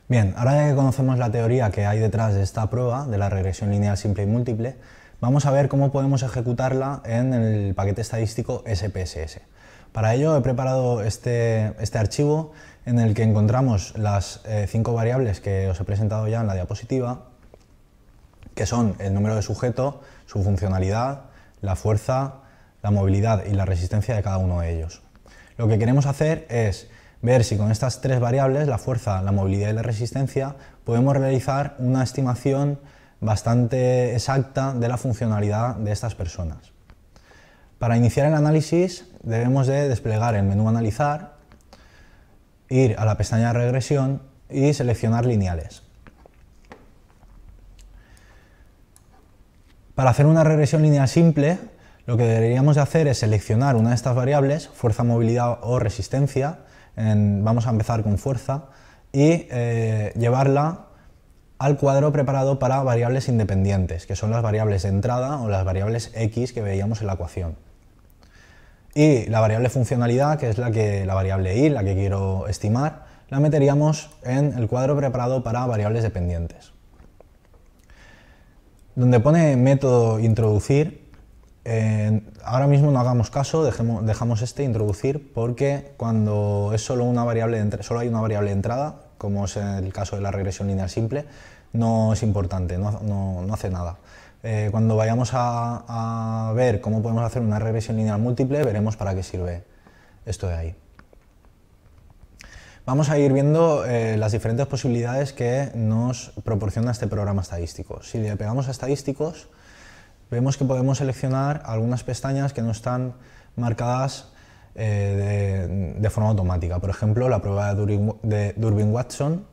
Bien, ahora ya que conocemos la teoría que hay detrás de esta prueba, de la regresión lineal simple y múltiple, vamos a ver cómo podemos ejecutarla en el paquete estadístico SPSS. Para ello he preparado este archivo en el que encontramos las 5 variables que os he presentado ya en la diapositiva, que son el número de sujeto, su funcionalidad, la fuerza, la movilidad y la resistencia de cada uno de ellos. Lo que queremos hacer es ver si con estas 3 variables, la fuerza, la movilidad y la resistencia, podemos realizar una estimación bastante exacta de la funcionalidad de estas personas. Para iniciar el análisis debemos de desplegar el menú Analizar, ir a la pestaña de Regresión y seleccionar Lineales. Para hacer una regresión lineal simple, lo que deberíamos de hacer es seleccionar una de estas variables, fuerza, movilidad o resistencia. Vamos a empezar con fuerza y llevarla al cuadro preparado para variables independientes, que son las variables de entrada o las variables X que veíamos en la ecuación. Y la variable funcionalidad, que es la variable Y, la que quiero estimar, la meteríamos en el cuadro preparado para variables dependientes. Donde pone método introducir, ahora mismo no hagamos caso, dejamos introducir, porque cuando es solo hay una variable de entrada, como es el caso de la regresión lineal simple, no es importante, no hace nada. Cuando vayamos a ver cómo podemos hacer una regresión lineal múltiple, veremos para qué sirve esto de ahí. Vamos a ir viendo las diferentes posibilidades que nos proporciona este programa estadístico. Si le pegamos a estadísticos, vemos que podemos seleccionar algunas pestañas que no están marcadas de forma automática. Por ejemplo, la prueba de Durbin-Watson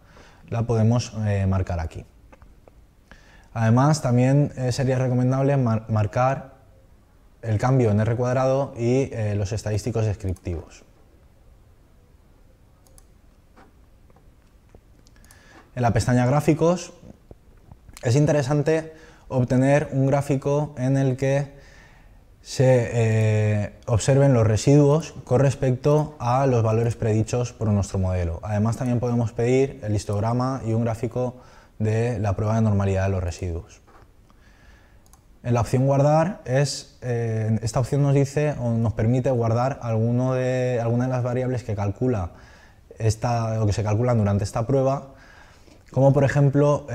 la podemos marcar aquí. Además, también sería recomendable marcar el cambio en R cuadrado y los estadísticos descriptivos. En la pestaña Gráficos es interesante obtener un gráfico en el que se observen los residuos con respecto a los valores predichos por nuestro modelo. Además, también podemos pedir el histograma y un gráfico de la prueba de normalidad de los residuos. En la opción Guardar, esta opción nos dice o nos permite guardar alguna de las variables que calcula o que se calculan durante esta prueba, como por ejemplo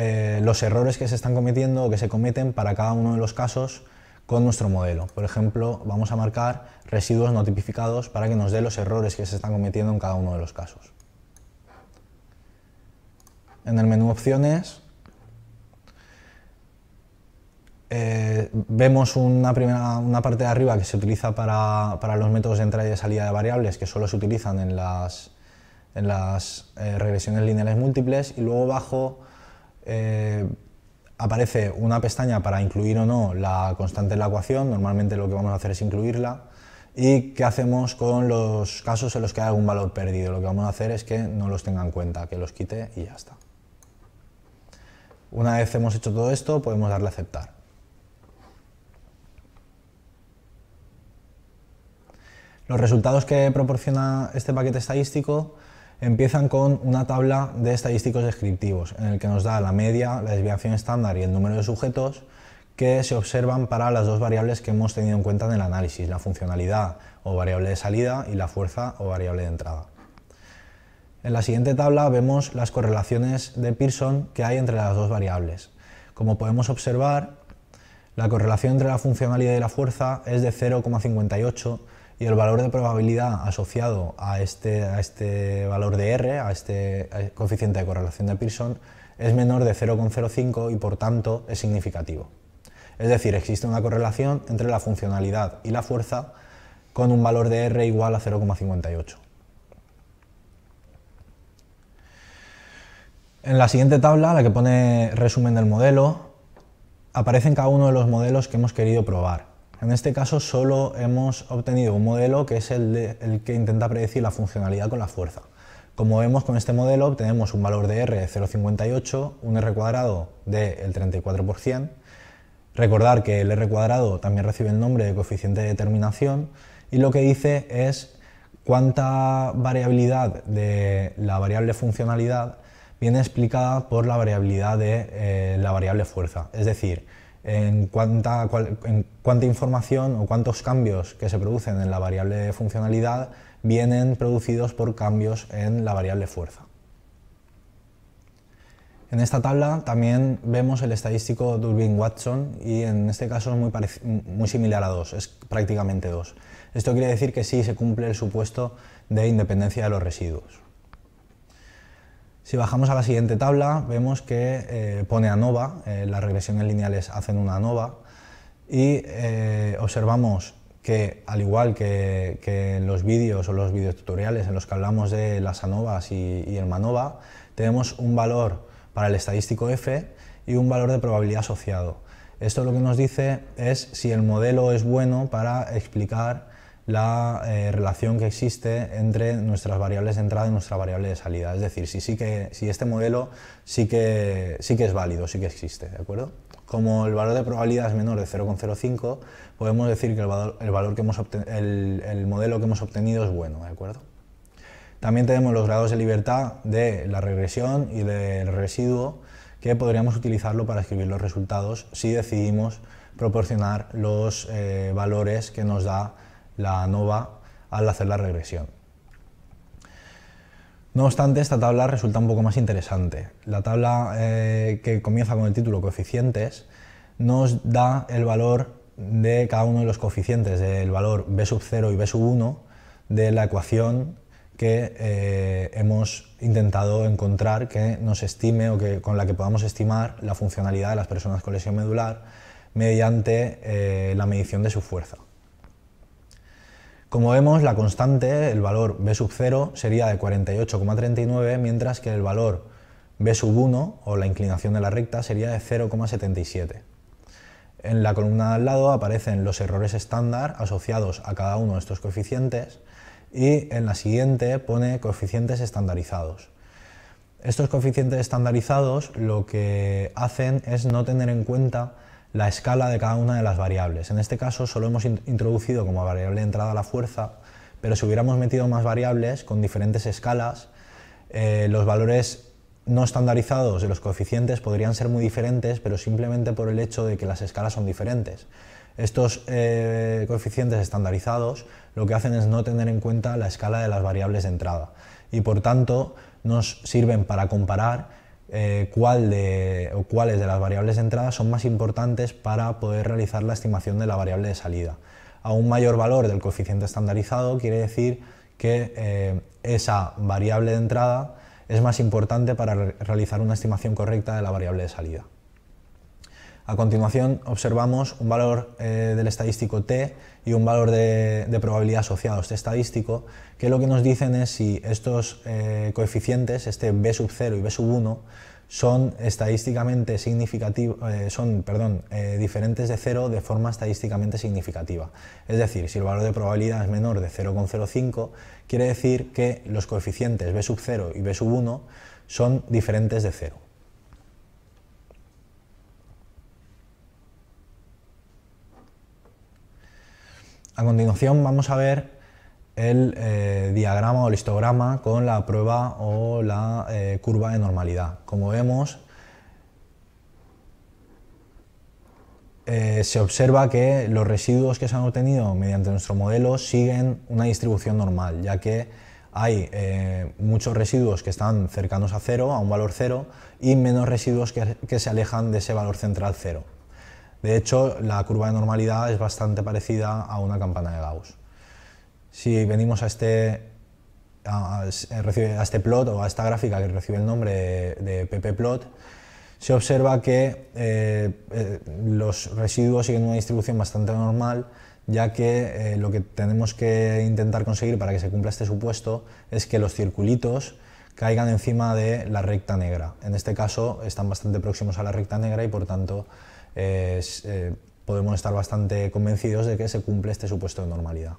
los errores que se están cometiendo o que se cometen para cada uno de los casos con nuestro modelo. Por ejemplo, vamos a marcar residuos no tipificados para que nos dé los errores que se están cometiendo en cada uno de los casos. En el menú Opciones vemos una parte de arriba que se utiliza para los métodos de entrada y de salida de variables, que solo se utilizan en las regresiones lineales múltiples, y luego abajo aparece una pestaña para incluir o no la constante en la ecuación. Normalmente lo que vamos a hacer es incluirla. ¿Y qué hacemos con los casos en los que hay algún valor perdido? Lo que vamos a hacer es que no los tenga en cuenta, que los quite y ya está. Una vez hemos hecho todo esto, podemos darle a aceptar. Los resultados que proporciona este paquete estadístico empiezan con una tabla de estadísticos descriptivos, en el que nos da la media, la desviación estándar y el número de sujetos que se observan para las dos variables que hemos tenido en cuenta en el análisis, la funcionalidad o variable de salida y la fuerza o variable de entrada. En la siguiente tabla vemos las correlaciones de Pearson que hay entre las dos variables. Como podemos observar, la correlación entre la funcionalidad y la fuerza es de 0,58 y el valor de probabilidad asociado a este valor de R, a este coeficiente de correlación de Pearson, es menor de 0,05 y por tanto es significativo. Es decir, existe una correlación entre la funcionalidad y la fuerza con un valor de R igual a 0,58. En la siguiente tabla, la que pone resumen del modelo, aparecen cada uno de los modelos que hemos querido probar. En este caso solo hemos obtenido un modelo que es el que intenta predecir la funcionalidad con la fuerza. Como vemos, con este modelo obtenemos un valor de R de 0,58, un R cuadrado del 34%, Recordar que el r² también recibe el nombre de coeficiente de determinación y lo que dice es cuánta variabilidad de la variable funcionalidad viene explicada por la variabilidad de la variable fuerza, es decir, en cuánta información o cuántos cambios que se producen en la variable funcionalidad vienen producidos por cambios en la variable fuerza. En esta tabla también vemos el estadístico Durbin-Watson y en este caso es muy similar a 2, es prácticamente 2. Esto quiere decir que sí se cumple el supuesto de independencia de los residuos. Si bajamos a la siguiente tabla, vemos que pone ANOVA, las regresiones lineales hacen una ANOVA, y observamos que, al igual que en los vídeos o los videotutoriales en los que hablamos de las ANOVAs y el MANOVA, tenemos un valor para el estadístico F y un valor de probabilidad asociado. Esto lo que nos dice es si el modelo es bueno para explicar la relación que existe entre nuestras variables de entrada y nuestra variable de salida. Es decir, si este modelo sí que es válido, sí que existe, ¿de acuerdo? Como el valor de probabilidad es menor de 0,05, podemos decir que el modelo que hemos obtenido es bueno, ¿de acuerdo? También tenemos los grados de libertad de la regresión y del residuo, que podríamos utilizarlo para escribir los resultados si decidimos proporcionar los valores que nos da la ANOVA al hacer la regresión. No obstante, esta tabla resulta un poco más interesante. La tabla que comienza con el título coeficientes nos da el valor de cada uno de los coeficientes, del valor b0 y b1 de la ecuación que hemos intentado encontrar que nos estime o con la que podamos estimar la funcionalidad de las personas con lesión medular mediante la medición de su fuerza. Como vemos, la constante, el valor b0, sería de 48,39, mientras que el valor b1, o la inclinación de la recta, sería de 0,77. En la columna de al lado aparecen los errores estándar asociados a cada uno de estos coeficientes y en la siguiente pone coeficientes estandarizados. Estos coeficientes estandarizados lo que hacen es no tener en cuenta la escala de cada una de las variables. En este caso solo hemos introducido como variable de entrada la fuerza, pero si hubiéramos metido más variables con diferentes escalas, los valores no estandarizados de los coeficientes podrían ser muy diferentes, pero simplemente por el hecho de que las escalas son diferentes. Estos coeficientes estandarizados lo que hacen es no tener en cuenta la escala de las variables de entrada y por tanto nos sirven para comparar cuáles de las variables de entrada son más importantes para poder realizar la estimación de la variable de salida. A un mayor valor del coeficiente estandarizado quiere decir que esa variable de entrada es más importante para realizar una estimación correcta de la variable de salida. A continuación observamos un valor del estadístico T y un valor de probabilidad asociado a este estadístico, que lo que nos dicen es si estos coeficientes, este b0 y b1, son estadísticamente diferentes de 0 de forma estadísticamente significativa. Es decir, si el valor de probabilidad es menor de 0,05, quiere decir que los coeficientes b0 y b1 son diferentes de 0. A continuación vamos a ver el diagrama o el histograma con la prueba o la curva de normalidad. Como vemos, se observa que los residuos que se han obtenido mediante nuestro modelo siguen una distribución normal, ya que hay muchos residuos que están cercanos a 0, a un valor 0, y menos residuos que se alejan de ese valor central 0. De hecho, la curva de normalidad es bastante parecida a una campana de Gauss. Si venimos a este plot o a esta gráfica que recibe el nombre de ppplot, se observa que los residuos siguen una distribución bastante normal, ya que lo que tenemos que intentar conseguir para que se cumpla este supuesto es que los circulitos caigan encima de la recta negra. En este caso están bastante próximos a la recta negra y por tanto podemos estar bastante convencidos de que se cumple este supuesto de normalidad.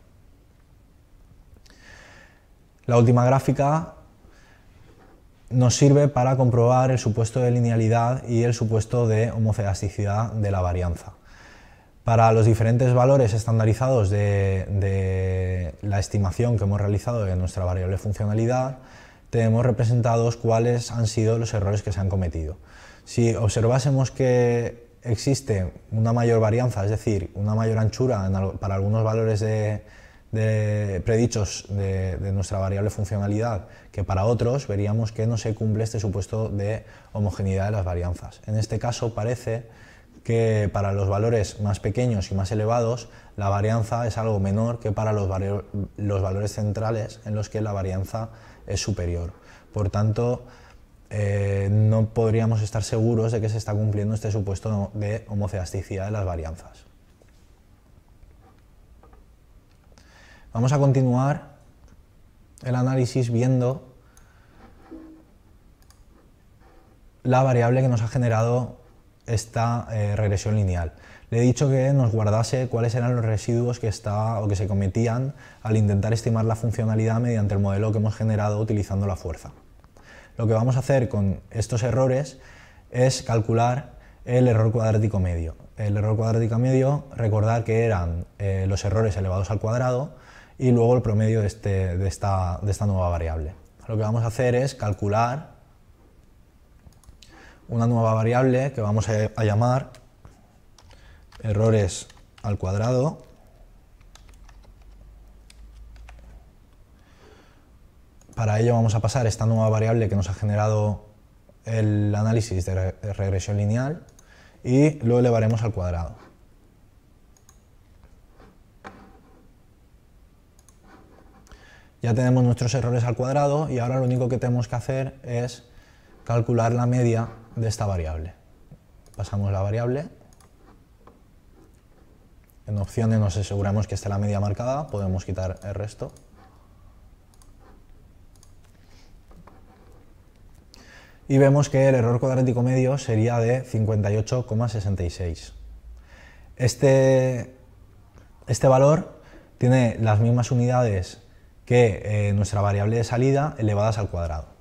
La última gráfica nos sirve para comprobar el supuesto de linealidad y el supuesto de homocedasticidad de la varianza. Para los diferentes valores estandarizados de la estimación que hemos realizado de nuestra variable funcionalidad, tenemos representados cuáles han sido los errores que se han cometido. Si observásemos que existe una mayor varianza, es decir, una mayor anchura para algunos valores predichos de nuestra variable funcionalidad que para otros, veríamos que no se cumple este supuesto de homogeneidad de las varianzas. En este caso parece que para los valores más pequeños y más elevados la varianza es algo menor que para los valores centrales en los que la varianza es superior. Por tanto, no podríamos estar seguros de que se está cumpliendo este supuesto de homoceasticidad de las varianzas. Vamos a continuar el análisis viendo la variable que nos ha generado esta regresión lineal. Le he dicho que nos guardase cuáles eran los residuos que se cometían al intentar estimar la funcionalidad mediante el modelo que hemos generado utilizando la fuerza. Lo que vamos a hacer con estos errores es calcular el error cuadrático medio. El error cuadrático medio, recordar que eran los errores elevados al cuadrado y luego el promedio de esta nueva variable. Lo que vamos a hacer es calcular una nueva variable que vamos a llamar errores al cuadrado. Para ello vamos a pasar esta nueva variable que nos ha generado el análisis de regresión lineal y lo elevaremos al cuadrado. Ya tenemos nuestros errores al cuadrado y ahora lo único que tenemos que hacer es calcular la media de esta variable. Pasamos la variable. En opciones nos aseguramos que esté la media marcada, podemos quitar el resto. Y vemos que el error cuadrático medio sería de 58,66. Este valor tiene las mismas unidades que nuestra variable de salida elevadas al cuadrado.